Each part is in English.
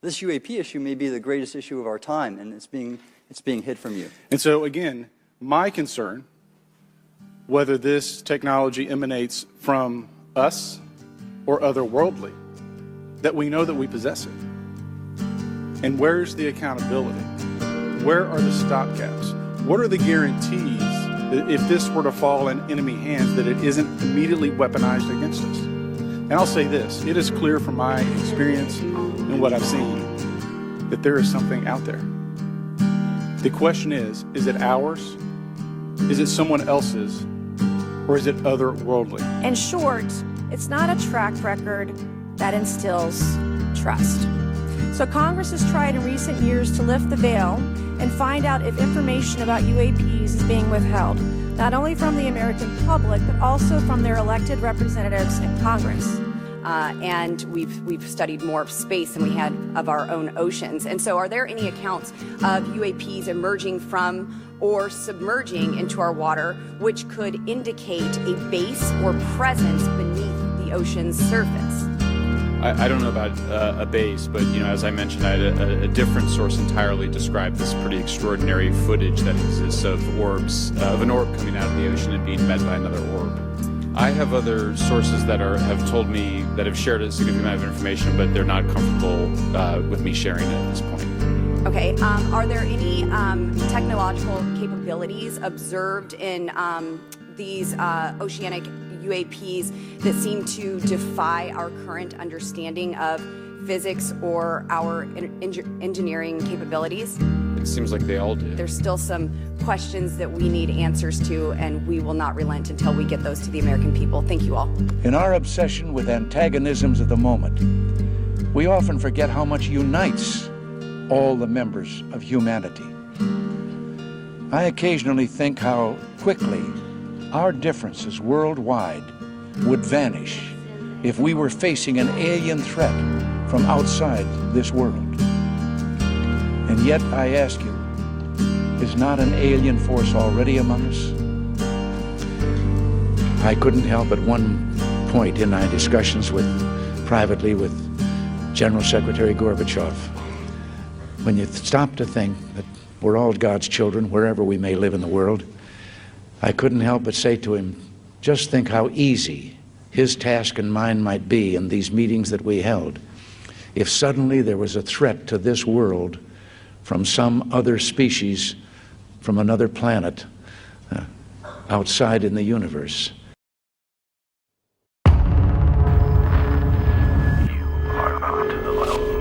This UAP issue may be the greatest issue of our time, and it's being hid from you. And so, again, my concern, whether this technology emanates from us or otherworldly, that we know that we possess it. And where's the accountability? Where are the stopgaps? What are the guarantees that if this were to fall in enemy hands, that it isn't immediately weaponized against us? And I'll say this, it is clear from my experience and what I've seen that there is something out there. The question is it ours? Is it someone else's? Or is it otherworldly? In short, it's not a track record that instills trust. So Congress has tried in recent years to lift the veil and find out if information about UAPs is being withheld, not only from the American public, but also from their elected representatives in Congress. And we've studied more of space than we had of our own oceans. And so are there any accounts of UAPs emerging from or submerging into our water, which could indicate a base or presence beneath the ocean's surface? I don't know about a base, but as I mentioned, I had a different source entirely describe this pretty extraordinary footage that exists of orbs, of an orb coming out of the ocean and being met by another orb. I have other sources that have told me, that have shared a significant amount of information, but they're not comfortable with me sharing it at this point. Okay, are there any technological capabilities observed in these oceanic UAPs that seem to defy our current understanding of physics or our engineering capabilities? It seems like they all do. There's still some questions that we need answers to, and we will not relent until we get those to the American people. Thank you all. In our obsession with antagonisms of the moment, we often forget how much unites all the members of humanity. I occasionally think how quickly our differences worldwide would vanish if we were facing an alien threat from outside this world. And yet, I ask you, is not an alien force already among us? I couldn't help at one point in my discussions privately with General Secretary Gorbachev, when you stop to think that we're all God's children, wherever we may live in the world, I couldn't help but say to him, just think how easy his task and mine might be in these meetings that we held if suddenly there was a threat to this world from some other species, from another planet, outside in the universe. You are not alone.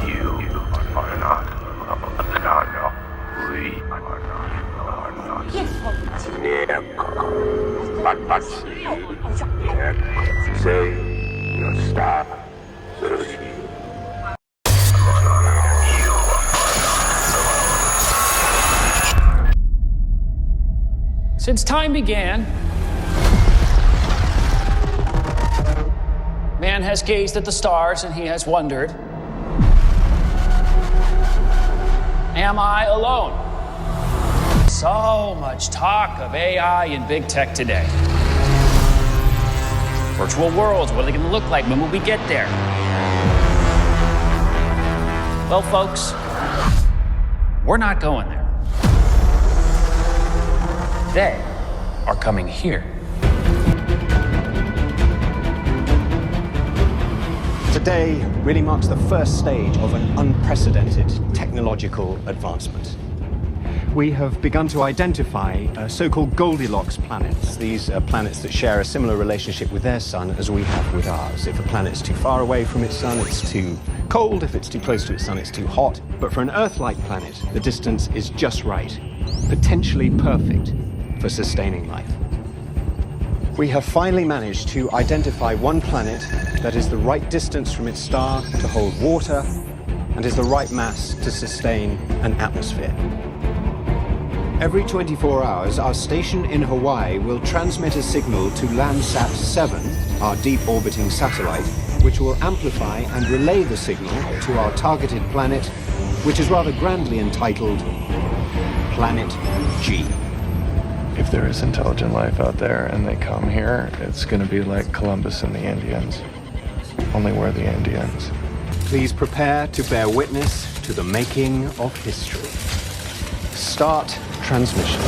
You are not alone. No. We are not. Say your stop. Since time began, man has gazed at the stars and he has wondered, am I alone? So much talk of AI and big tech today. Virtual worlds, what are they going to look like? When will we get there? Well, folks, we're not going there. They are coming here. Today really marks the first stage of an unprecedented technological advancement. We have begun to identify so-called Goldilocks planets. These are planets that share a similar relationship with their sun as we have with ours. If a planet's too far away from its sun, it's too cold. If it's too close to its sun, it's too hot. But for an Earth-like planet, the distance is just right, potentially perfect for sustaining life. We have finally managed to identify one planet that is the right distance from its star to hold water and is the right mass to sustain an atmosphere. Every 24 hours, our station in Hawaii will transmit a signal to Landsat 7, our deep-orbiting satellite, which will amplify and relay the signal to our targeted planet, which is rather grandly entitled Planet G. If there is intelligent life out there and they come here, it's going to be like Columbus and the Indians. Only we're the Indians. Please prepare to bear witness to the making of history. Start transmission.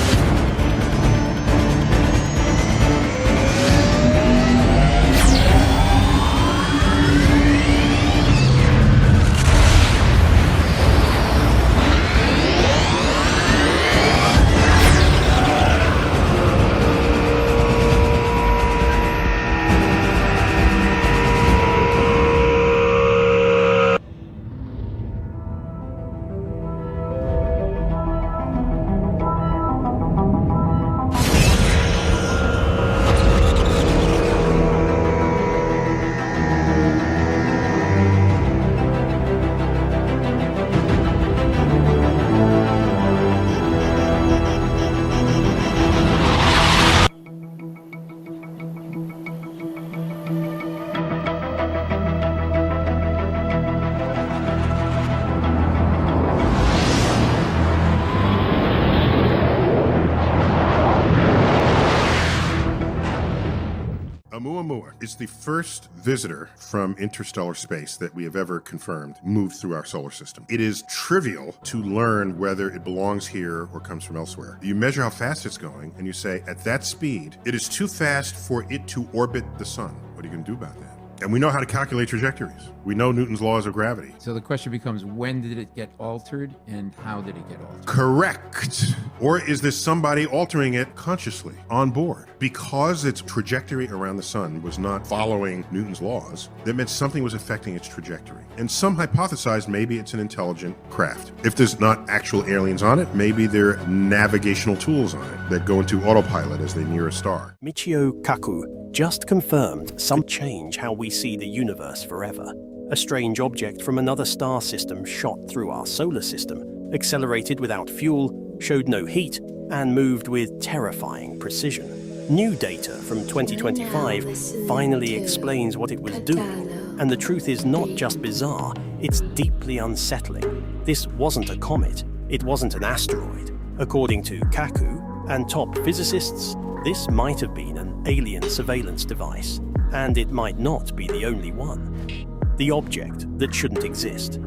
Oumuamua is the first visitor from interstellar space that we have ever confirmed moved through our solar system. It is trivial to learn whether it belongs here or comes from elsewhere. You measure how fast it's going, and you say, at that speed, it is too fast for it to orbit the sun. What are you going to do about that? And we know how to calculate trajectories. We know Newton's laws of gravity. So the question becomes, when did it get altered and how did it get altered? Correct. Or is this somebody altering it consciously on board? Because its trajectory around the sun was not following Newton's laws, that meant something was affecting its trajectory. And some hypothesized maybe it's an intelligent craft. If there's not actual aliens on it, maybe there are navigational tools on it that go into autopilot as they near a star. Michio Kaku just confirmed some change how we see the universe forever. A strange object from another star system shot through our solar system, accelerated without fuel, showed no heat, and moved with terrifying precision. New data from 2025 finally explains what it was doing, and the truth is not just bizarre, it's deeply unsettling. This wasn't a comet, it wasn't an asteroid. According to Kaku and top physicists, this might have been an alien surveillance device, and it might not be the only one. The object that shouldn't exist.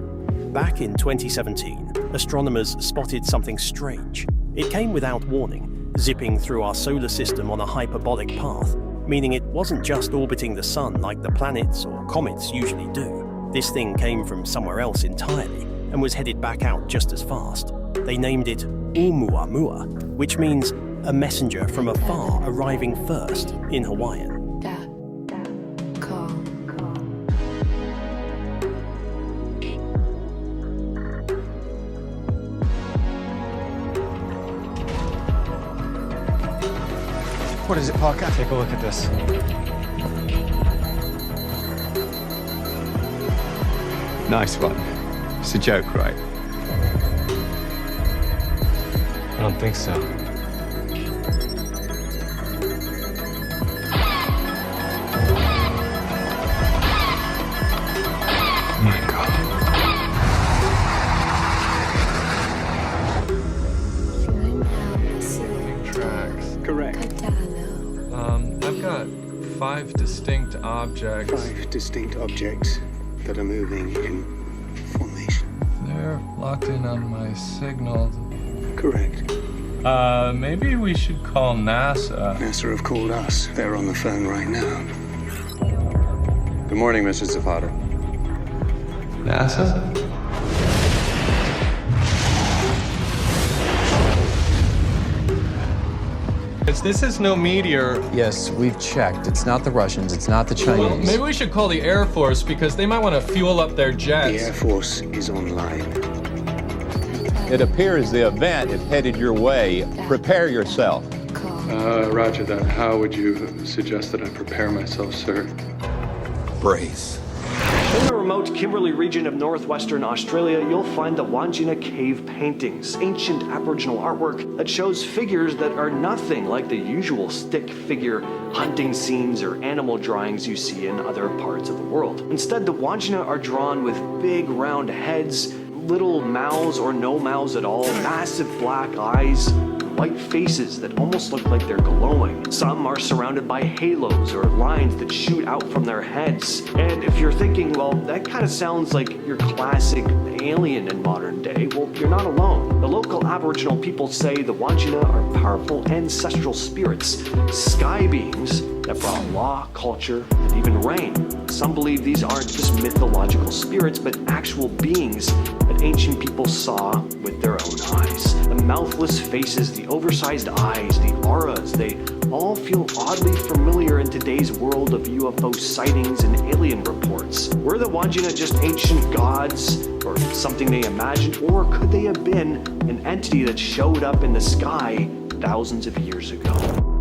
Back in 2017, astronomers spotted something strange. It came without warning, zipping through our solar system on a hyperbolic path, meaning it wasn't just orbiting the sun like the planets or comets usually do. This thing came from somewhere else entirely and was headed back out just as fast. They named it Oumuamua, which means a messenger from afar arriving first in Hawaiian. What is it, Parker? Take a look at this. Nice one. It's a joke, right? I don't think so. Oh my God. Tracks. Correct. I've got 5 distinct objects. 5 distinct objects that are moving in formation. They're locked in on my signal. Correct. Maybe we should call NASA. NASA have called us. They're on the phone right now. Good morning, Mr. Zapata. NASA? This is no meteor. Yes, we've checked. It's not the Russians. It's not the Chinese. Well, maybe we should call the Air Force because they might want to fuel up their jets. The Air Force is online. It appears the event is headed your way. Prepare yourself. Roger that. How would you suggest that I prepare myself, sir? Brace. In the remote Kimberley region of northwestern Australia, you'll find the Wandjina cave paintings, ancient Aboriginal artwork that shows figures that are nothing like the usual stick figure hunting scenes or animal drawings you see in other parts of the world. Instead, the Wandjina are drawn with big round heads, little mouths or no mouths at all, massive black eyes, white faces that almost look like they're glowing. Some are surrounded by halos or lines that shoot out from their heads. And if you're thinking, well, that kind of sounds like your classic alien in modern day, well, you're not alone. The local Aboriginal people say the Wandjina are powerful ancestral spirits, sky beings that brought law, culture, and even rain. Some believe these aren't just mythological spirits, but actual beings that ancient people saw with their own eyes. The mouthless faces, the oversized eyes, the auras, they all feel oddly familiar in today's world of UFO sightings and alien reports. Were the Wandjina just ancient gods, or something they imagined, or could they have been an entity that showed up in the sky thousands of years ago?